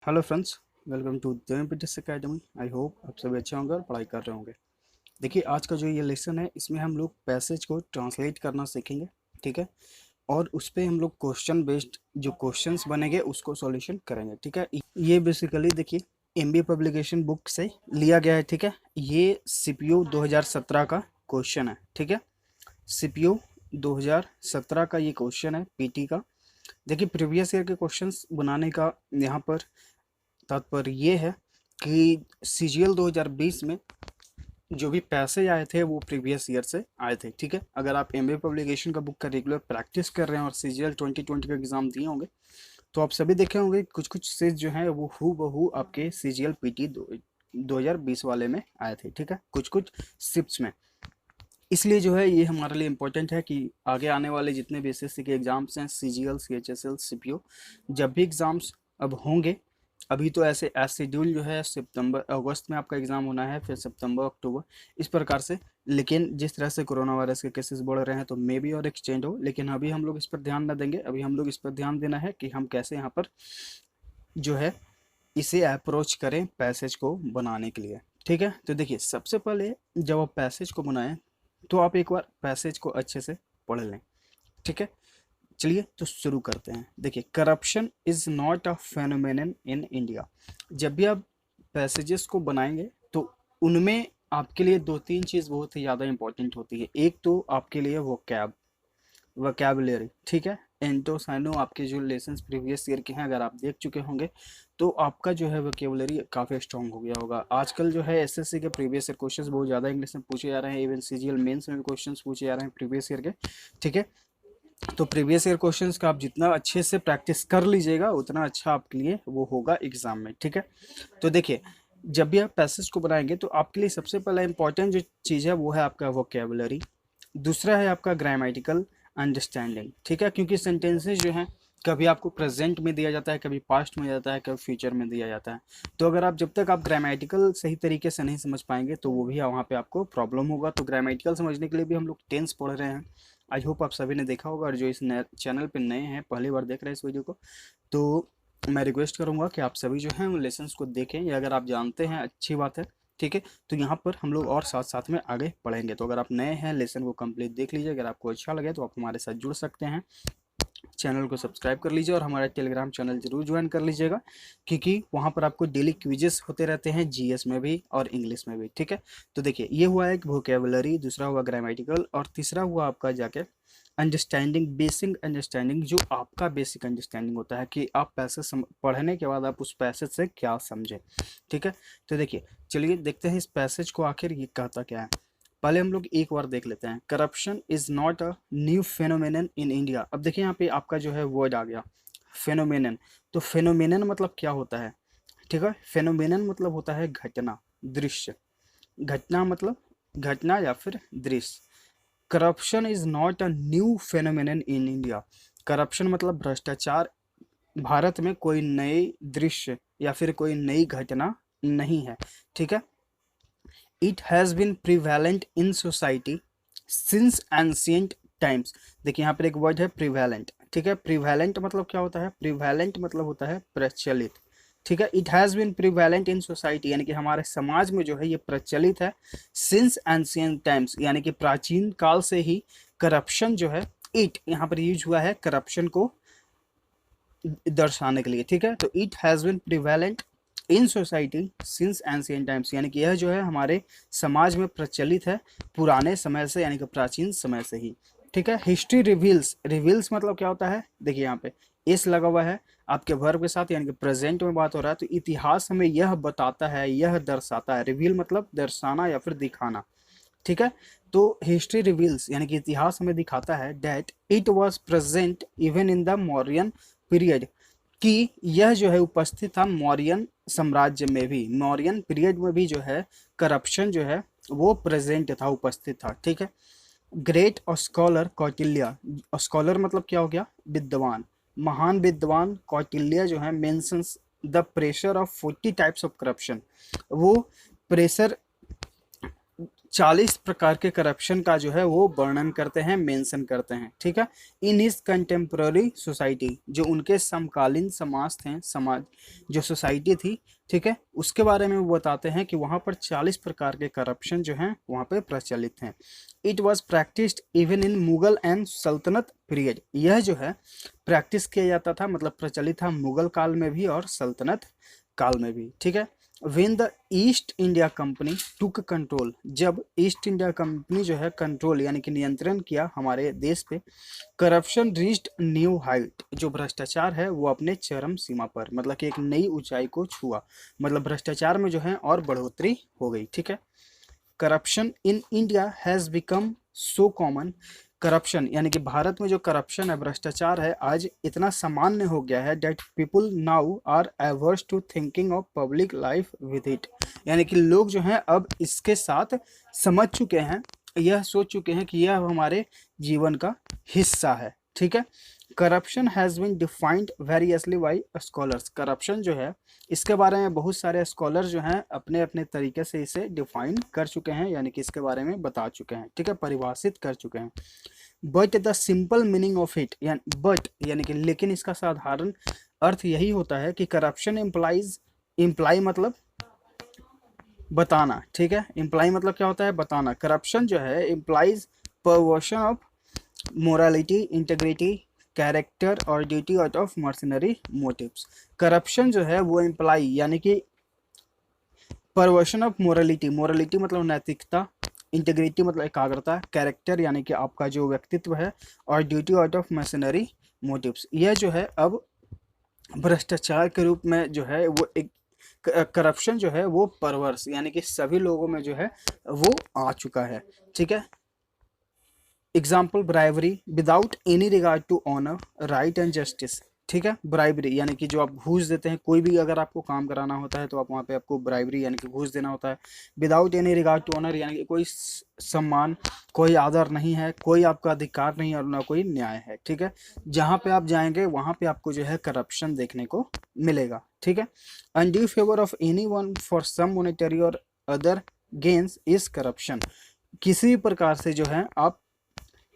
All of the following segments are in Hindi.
Hello friends, welcome to Devendra academy. I hope आप सभी अच्छे होंगे और पढ़ाई कर रहे होंगे। देखिए, आज का जो ये लेसन है इसमें हम लोग पैसेज को ट्रांसलेट करना सीखेंगे। ठीक है। और उस पे हम लोग क्वेश्चन बेस्ड जो क्वेश्चंस बनेंगे उसको सॉल्यूशन करेंगे। ठीक है। ये बेसिकली देखिए एमबीए पब्लिकेशन बुक से लिया गया है। ठीक है। ये सीपीयू 2017 का क्वेश्चन है। ठीक है। सीपीयू 2017 का ये क्वेश्चन है पीटी का। देखिए, प्रीवियस ईयर के क्वेश्चंस बनाने का यहाँ पर तात्पर्य ये है कि सीजीएल 2020 में जो भी पैसे आए थे वो प्रीवियस ईयर से आए थे। ठीक है। अगर आप एमबीए पब्लिकेशन का बुक का रेगुलर प्रैक्टिस कर रहे हैं और सीजीएल 2020 का एग्जाम दिए होंगे तो आप सभी देखे होंगे कुछ कुछ सीज जो है वो हु बहू आपके सीजीएल पीटी 2020 वाले में आए थे। ठीक है। कुछ कुछ शिफ्ट्स में। इसलिए जो है ये हमारे लिए इम्पोर्टेंट है कि आगे आने वाले जितने भी एसएससी के एग्जाम्स हैं, सीजीएल, सीएचएसएल, सीपीओ, जब भी एग्जाम्स अब होंगे, अभी तो ऐसे एज शेड्यूल जो है सितंबर अगस्त में आपका एग्जाम होना है, फिर सितंबर अक्टूबर, इस प्रकार से। लेकिन जिस तरह से कोरोना वायरस के केसेस बढ़ रहे हैं तो मे भी और एक्सटेंड हो, लेकिन अभी हम लोग इस पर ध्यान न देंगे। अभी हम लोग इस पर ध्यान देना है कि हम कैसे यहाँ पर जो है इसे अप्रोच करें पैसेज को बनाने के लिए। ठीक है। तो देखिए, सबसे पहले जब आप पैसेज को बनाएं तो आप एक बार पैसेज को अच्छे से पढ़ लें। ठीक है। चलिए तो शुरू करते हैं। देखिए, corruption is not a phenomenon in India. जब भी आप पैसेजेस को बनाएंगे तो उनमें आपके लिए दो तीन चीज़ बहुत ही ज़्यादा इंपॉर्टेंट होती है। एक तो आपके लिए वोकैबुलरी। ठीक है। एंटो साइनो आपके जो लेसन्स प्रीवियस ईयर के हैं अगर आप देख चुके होंगे तो आपका जो है वोकैबुलरी काफ़ी स्ट्रांग हो गया होगा। आजकल जो है एसएससी के प्रीवियस ईयर क्वेश्चंस बहुत ज़्यादा इंग्लिश में पूछे जा रहे हैं। इवन सीजीएल मेंस में भी क्वेश्चंस पूछे जा रहे हैं प्रीवियस ईयर के। ठीक है। तो प्रीवियस ईयर क्वेश्चंस का आप जितना अच्छे से प्रैक्टिस कर लीजिएगा उतना अच्छा आपके लिए वो होगा एग्जाम में। ठीक है। तो देखिए, जब भी आप पैसेज को बनाएंगे तो आपके लिए सबसे पहला इंपॉर्टेंट जो चीज़ है वो है आपका वोकेबुलरी। दूसरा है आपका ग्रामेटिकल अंडरस्टैंडिंग। ठीक है। क्योंकि सेंटेंसेस जो हैं कभी आपको प्रेजेंट में दिया जाता है, कभी पास्ट में जाता है, कभी फ्यूचर में दिया जाता है। तो अगर आप जब तक आप ग्रामेटिकल सही तरीके से नहीं समझ पाएंगे तो वो भी वहाँ पे आपको प्रॉब्लम होगा। तो ग्रामेटिकल समझने के लिए भी हम लोग टेंस पढ़ रहे हैं। आई होप आप सभी ने देखा होगा, और जो इस चैनल पे नए हैं, पहली बार देख रहे हैं इस वीडियो को, तो मैं रिक्वेस्ट करूंगा कि आप सभी जो हैं उन लेसन्स को देखें। या अगर आप जानते हैं अच्छी बात है। ठीक है। तो यहाँ पर हम लोग और साथ साथ में आगे पढ़ेंगे। तो अगर आप नए हैं, लेसन को कंप्लीट देख लीजिए। अगर आपको अच्छा लगे तो आप हमारे साथ जुड़ सकते हैं। चैनल को सब्सक्राइब कर लीजिए और हमारा टेलीग्राम चैनल जरूर ज्वाइन कर लीजिएगा, क्योंकि वहाँ पर आपको डेली क्विजेस होते रहते हैं, जीएस में भी और इंग्लिश में भी। ठीक है। तो देखिए, ये हुआ एक वोकेबुलरी, दूसरा हुआ ग्रामेटिकल, और तीसरा हुआ आपका जाके अंडरस्टैंडिंग, बेसिक अंडरस्टैंडिंग, जो आपका बेसिक अंडरस्टैंडिंग होता है कि आप पैसे पढ़ने के बाद आप उस पैसेज से क्या समझे। ठीक है। तो देखिए, चलिए देखते हैं इस पैसेज को आखिर ये कहता क्या है। पहले हम लोग एक बार देख लेते हैं। Corruption is not a new phenomenon in India. अब देखिए यहाँ पे आपका जो है वर्ड आ गया फेनोमेनन। तो फेनोमेनन मतलब क्या होता है? ठीक है। फेनोमेनन मतलब होता है घटना, दृश्य। घटना मतलब घटना या फिर दृश्य। Corruption is not a new phenomenon in India. Corruption मतलब भ्रष्टाचार भारत में कोई नए दृश्य या फिर कोई नई घटना नहीं है। ठीक है। It has been prevalent in society since ancient times. देखिए, यहाँ पर एक वर्ड है प्रिवेलेंट। ठीक है। प्रिवेलेंट मतलब क्या होता है? प्रिवेलेंट मतलब होता है प्रचलित। ठीक है। It has been prevalent in society यानी कि हमारे समाज में जो है ये प्रचलित है। सिंस एंशियंट टाइम्स यानी कि प्राचीन काल से ही करप्शन जो है, इट यहाँ पर यूज हुआ है करप्शन को दर्शाने के लिए। ठीक है। तो it has been prevalent in society since ancient times यानी कि यह जो है हमारे समाज में प्रचलित है पुराने समय से, यानी कि प्राचीन समय से ही। ठीक है। हिस्ट्री रिवील्स, रिवील्स मतलब क्या होता है? देखिए यहाँ पे एस लगा हुआ है आपके वर्ब के साथ, यानी कि प्रेजेंट में बात हो रहा है। तो इतिहास हमें यह बताता है, यह दर्शाता है। रिवील मतलब दर्शाना या फिर दिखाना। ठीक है। तो हिस्ट्री रिवील्स यानी कि इतिहास हमें दिखाता है that it was present even in the Mauryan period, कि यह जो है उपस्थित था मौर्यन साम्राज्य में भी, मौर्यन पीरियड में भी जो है करप्शन जो है वो प्रेजेंट था, उपस्थित था। ठीक है। ग्रेट स्कॉलर कौटिल्य, स्कॉलर मतलब क्या हो गया? विद्वान, महान विद्वान कौटिल्य जो है mentions the pressure of 40 types of corruption. वो प्रेशर 40 प्रकार के करप्शन का जो है वो वर्णन करते हैं, मेंशन करते हैं, ठीक है। इन हिज कंटेम्प्रेरी सोसाइटी, जो उनके समकालीन समाज थे, समाज जो सोसाइटी थी, ठीक है, उसके बारे में वो बताते हैं कि वहाँ पर 40 प्रकार के करप्शन जो हैं वहाँ पे प्रचलित हैं। It was practised even in Mughal and सल्तनत पीरियड, यह जो है प्रैक्टिस किया जाता था, मतलब प्रचलित था मुगल काल में भी और सल्तनत काल में भी, ठीक है। When the east India company took control, जब ईस्ट इंडिया कंपनी जो है कंट्रोल यानी कि नियंत्रण किया हमारे देश पे, करप्शन रीच्ड न्यू हाइट, जो भ्रष्टाचार है वो अपने चरम सीमा पर, मतलब कि एक नई ऊंचाई को छुआ, मतलब भ्रष्टाचार में जो है और बढ़ोतरी हो गई, ठीक है। Corruption in India has become so common, corruption यानी कि भारत में जो करप्शन है, भ्रष्टाचार है, आज इतना सामान्य हो गया है that people now are averse to thinking of public life with it, यानी कि लोग जो हैं अब इसके साथ समझ चुके हैं, यह सोच चुके हैं कि यह हमारे जीवन का हिस्सा है, ठीक है। Corruption has been defined variously by scholars, corruption जो है इसके बारे में बहुत सारे स्कॉलर जो हैं अपने अपने तरीके से इसे डिफाइन कर चुके हैं, यानी कि इसके बारे में बता चुके हैं, ठीक है, परिभाषित कर चुके हैं। But the simple meaning of it, यानी बट यानी कि लेकिन इसका साधारण अर्थ यही होता है कि करप्शन इम्प्लाइज, इम्प्लाई मतलब बताना, ठीक है, इम्प्लाई मतलब क्या होता है, बताना। करप्शन जो है implies perversion of morality, integrity, character और duty out of mercenary motives. Corruption जो है वो इम्प्लाई यानी कि परवर्शन ऑफ मोरालिटी, मोरालिटी मतलब नैतिकता, इंटीग्रिटी मतलब एकाग्रता, कैरेक्टर यानी कि आपका जो व्यक्तित्व है, और duty out of mercenary motives, यह जो है अब भ्रष्टाचार के रूप में जो है वो एक करप्शन जो है वो परवर्स यानी कि सभी लोगों में जो है वो आ चुका है, ठीक है। Example bribery without any regard to honour right and justice, ठीक है। ब्राइबरी यानी कि जो आप घूस देते हैं, कोई भी अगर आपको काम कराना होता है तो आप वहाँ पे आपको ब्राइबरी यानी कि घूस देना होता है। Without any regard to honour यानी कि कोई सम्मान, कोई आदर नहीं है, कोई आपका अधिकार नहीं और ना कोई न्याय है, ठीक है। जहाँ पे आप जाएंगे वहाँ पे आपको जो है करप्शन देखने को मिलेगा, ठीक है। Undue favour of any one for some monetary or other gains is corruption, किसी भी प्रकार से जो है आप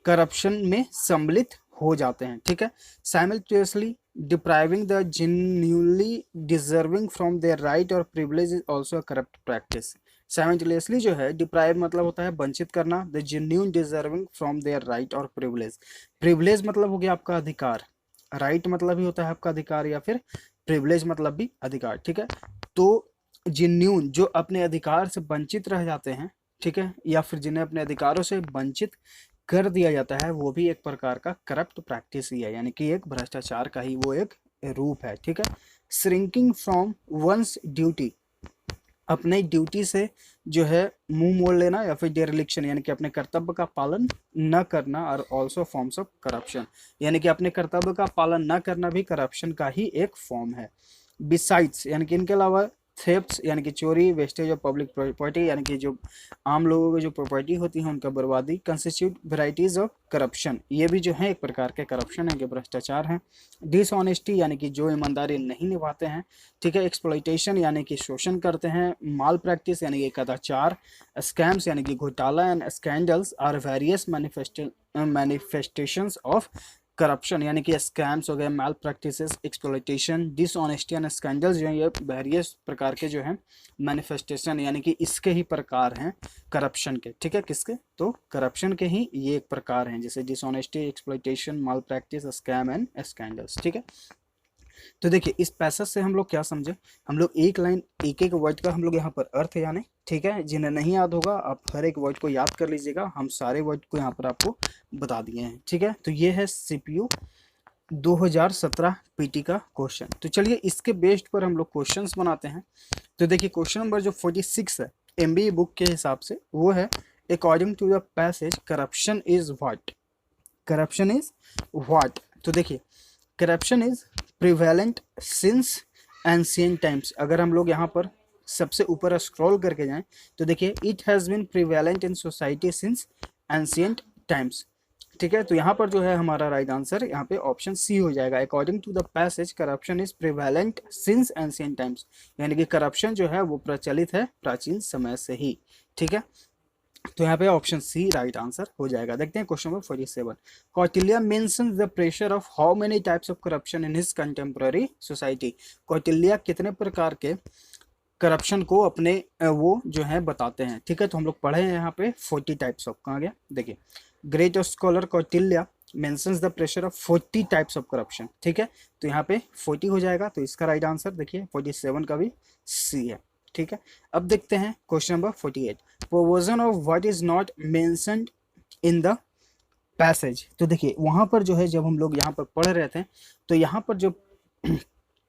करप्शन में सम्मिलित हो जाते हैं, ठीक है। Simultaneously depriving the genuinely deserving from their right और privilege is also corrupt practice. Simultaneously जो है डिप्राइव मतलब होता है वंचित करना, the genuine deserving from their right और प्रिविलेज, प्रिविलेज मतलब हो गया आपका अधिकार, राइट मतलब ही होता है आपका अधिकार, या फिर प्रिविलेज मतलब भी अधिकार, ठीक है। तो जेन्युइन जो अपने अधिकार से वंचित रह जाते हैं, ठीक है, या फिर जिन्हें अपने अधिकारों से वंचित कर दिया जाता है, वो भी एक प्रकार का करप्ट प्रैक्टिस ही है, यानी कि एक भ्रष्टाचार का ही वो एक रूप है, ठीक है। श्रिंकिंग फ्रॉम वंस ड्यूटी, अपने ड्यूटी से जो है मुंह मोड़ लेना, या फिर डेरिलिक्शन यानी कि अपने कर्तव्य का पालन न करना, और ऑल्सो फॉर्म्स ऑफ करप्शन यानी कि अपने कर्तव्य का पालन न करना भी करप्शन का ही एक फॉर्म है। बिसाइड्स यानी कि इनके अलावा थेफ्ट्स यानी कि चोरी, वेस्टेज ऑफ पब्लिक प्रॉपर्टी यानी कि जो आम लोगों की जो प्रॉपर्टी होती है उनका बर्बादी, कंस्टिट्यूट वेराइटीज ऑफ करप्शन, ये भी जो है एक प्रकार के करप्शन है, कि भ्रष्टाचार है। डिसऑनेस्टी यानी कि जो ईमानदारी नहीं निभाते हैं, ठीक है। एक्सप्लॉइटेशन यानी कि शोषण करते हैं। माल प्रैक्टिस यानी कि कदाचार। स्कैम्स यानी कि घोटाला। And scandals are various manifestations of corruption, यानी कि स्कैम्स हो गए, malpractices, exploitation, dishonesty and scandals जो है ये वेरियस प्रकार के जो हैं मैनिफेस्टेशन यानी कि इसके ही प्रकार हैं करप्शन के, ठीक है। किसके? तो करप्शन के ही ये एक प्रकार हैं, जैसे dishonesty, exploitation, mall practice, scam and scandals, ठीक है। तो देखिए इस पैसेज से हम लोग क्या समझे, हम लोग एक लाइन एक एक वर्ड का हम लोग यहाँ पर अर्थ जाने, ठीक है। जिन्हें नहीं याद होगा आप हर एक वर्ड को याद कर लीजिएगा, हम सारे वर्ड को यहाँ पर आपको बता दिए हैं, ठीक है। तो ये है सीपीयू 2017 पीटी का क्वेश्चन। तो चलिए इसके बेस्ड पर हम लोग क्वेश्चंस बनाते हैं। तो देखिए क्वेश्चन नंबर जो 46 है एमबीए बुक के हिसाब से वो है, according to the passage corruption is what, corruption is what. तो देखिए corruption is prevalent since ancient times, अगर हम लोग यहाँ पर सबसे ऊपर स्क्रॉल करके जाएं तो देखिए it has been prevalent in society since ancient times, ठीक है। तो यहाँ पर जो है हमारा राइट आंसर यहाँ पे ऑप्शन सी हो जाएगा। According to the passage corruption is prevalent since ancient times, यानी कि करप्शन जो है वो प्रचलित है प्राचीन समय से ही, ठीक है। तो यहाँ पे ऑप्शन सी राइट आंसर हो जाएगा। देखते हैं question number 47। Kautilya mentions the pressure of how many types of corruption in his contemporary society. Kautilya कितने प्रकार के करप्शन को अपने वो जो है बताते हैं, ठीक है। तो हम लोग पढ़े हैं यहाँ पे 40 टाइप्स ऑफ, कहाँ गया देखिए, great scholar Kautilya mentions the pressure of 40 types of corruption, ठीक है। तो यहाँ पे 40 हो जाएगा, तो इसका राइट आंसर देखिए 47 का भी सी है, ठीक है। अब देखते हैं question number 48। Provision of what is not mentioned in the passage. तो देखिए वहां पर जो है, जब हम लोग यहाँ पर पढ़ रहे थे, तो यहाँ पर जो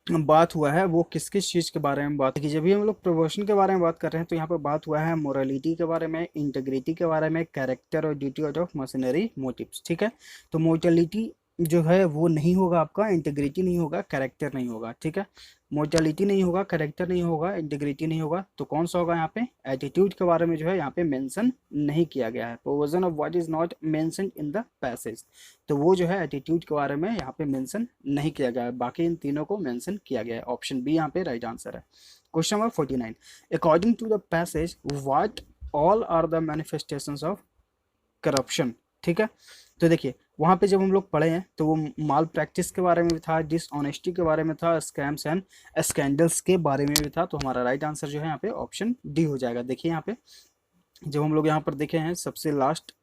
बात हुआ है वो किस किस चीज़ के बारे में बात की। जब भी हम लोग प्रोपोर्शन के बारे में बात कर रहे हैं, तो यहाँ पर बात हुआ है मोरालिटी के बारे में, इंटीग्रिटी के बारे में, कैरेक्टर और ड्यूटी ऑफ मशीनरी मोटिव्स, ठीक है। तो मोर्टेलिटी जो है वो नहीं होगा आपका, इंटीग्रिटी नहीं होगा, कैरेक्टर नहीं होगा, ठीक है। मोर्टेलिटी नहीं होगा, कैरेक्टर नहीं होगा, इंटीग्रिटी नहीं होगा, तो कौन सा होगा यहाँ पे, एटीट्यूड के बारे में जो है यहाँ पे मेंशन नहीं किया गया है। Provision of what is not mentioned in the passage, तो वो जो है एटीट्यूड के बारे में यहाँ पे मेंशन नहीं किया गया है, बाकी इन तीनों को मेंशन किया गया है। ऑप्शन बी यहाँ पे राइट आंसर है। Question number 49। According to the passage what all are the manifestations of corruption, ठीक है। तो देखिए वहाँ पे जब हम लोग पढ़े हैं, तो वो माल प्रैक्टिस के बारे में भी था, डिसऑनेस्टी के बारे में था, स्कैम्स एंड स्कैंडल्स के बारे में भी था। तो हमारा राइट आंसर जो है यहाँ पे ऑप्शन डी हो जाएगा। देखिए यहाँ पे जब हम लोग यहाँ पर देखे हैं, सबसे last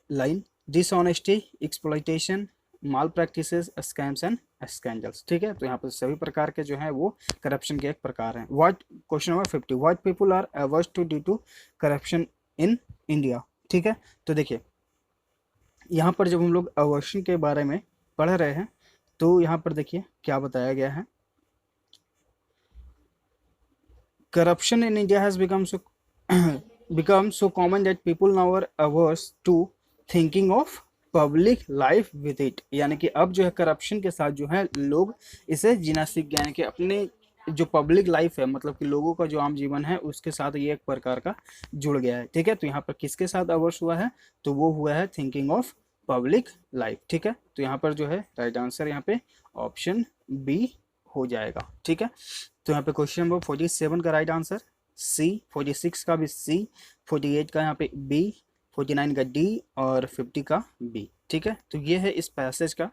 line, dishonesty, exploitation, mall practices, scams and scandals, ठीक है। तो यहाँ पर सभी प्रकार के जो है वो करप्शन के एक प्रकार हैं। What, question number 50, what people are averse to due to corruption in India, ठीक है। तो देखिए यहाँ पर जब हम लोग अवर्शन के बारे में पढ़ रहे हैं, तो यहाँ पर देखिए क्या बताया गया है, corruption in India has become so common that people now are averse to thinking of public life with it. यानी कि अब जो है करप्शन के साथ जो है लोग इसे जीना सीख गए हैं, कि अपने जो पब्लिक लाइफ है, मतलब कि लोगों का जो आम जीवन है, उसके साथ ये एक प्रकार का जुड़ गया है, ठीक है। तो यहाँ पर किसके साथ अवर्स हुआ है, तो वो हुआ है थिंकिंग ऑफ पब्लिक लाइफ, ठीक है। तो यहाँ पर जो है राइट आंसर यहाँ पे ऑप्शन बी हो जाएगा, ठीक है। तो यहाँ पे क्वेश्चन नंबर 47 का राइट आंसर सी, 46 का भी सी, 48 का यहाँ पे बी, 49 का डी और 50 का बी, ठीक है। तो ये है इस पैसेज का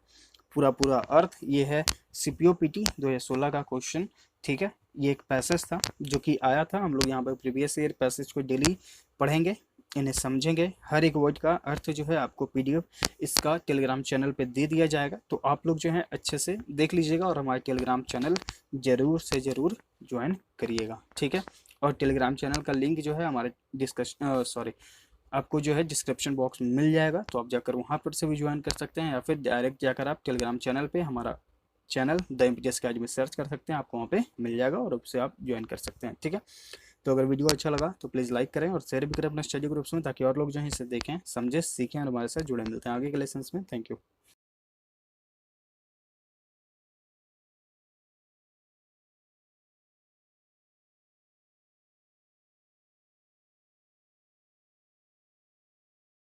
पूरा पूरा अर्थ। ये है CPOPT 2016 का क्वेश्चन, ठीक है। ये एक पैसेज था जो कि आया था, हम लोग यहाँ पर प्रीवियस ईयर पैसेज को डेली पढ़ेंगे, इन्हें समझेंगे। हर एक वर्ड का अर्थ जो है आपको PDF इसका टेलीग्राम चैनल पे दे दिया जाएगा, तो आप लोग जो है अच्छे से देख लीजिएगा और हमारे टेलीग्राम चैनल ज़रूर से ज़रूर ज्वाइन करिएगा, ठीक है। और टेलीग्राम चैनल का लिंक जो है हमारे आपको जो है डिस्क्रिप्शन बॉक्स में मिल जाएगा, तो आप जाकर वहाँ पर से भी ज्वाइन कर सकते हैं, या फिर डायरेक्ट जाकर आप टेलीग्राम चैनल पे हमारा channel the MPTS academy search कर सकते हैं, आपको वहाँ पे मिल जाएगा और उससे आप ज्वाइन कर सकते हैं, ठीक है। तो अगर वीडियो अच्छा लगा तो प्लीज़ लाइक करें और शेयर भी करें अपने स्टडी ग्रुप्स में, ताकि और लोग जो है इसे देखें, समझें, सीखें और हमारे साथ जुड़े। मिलते हैं आगे के लेसन्स में। Thank you.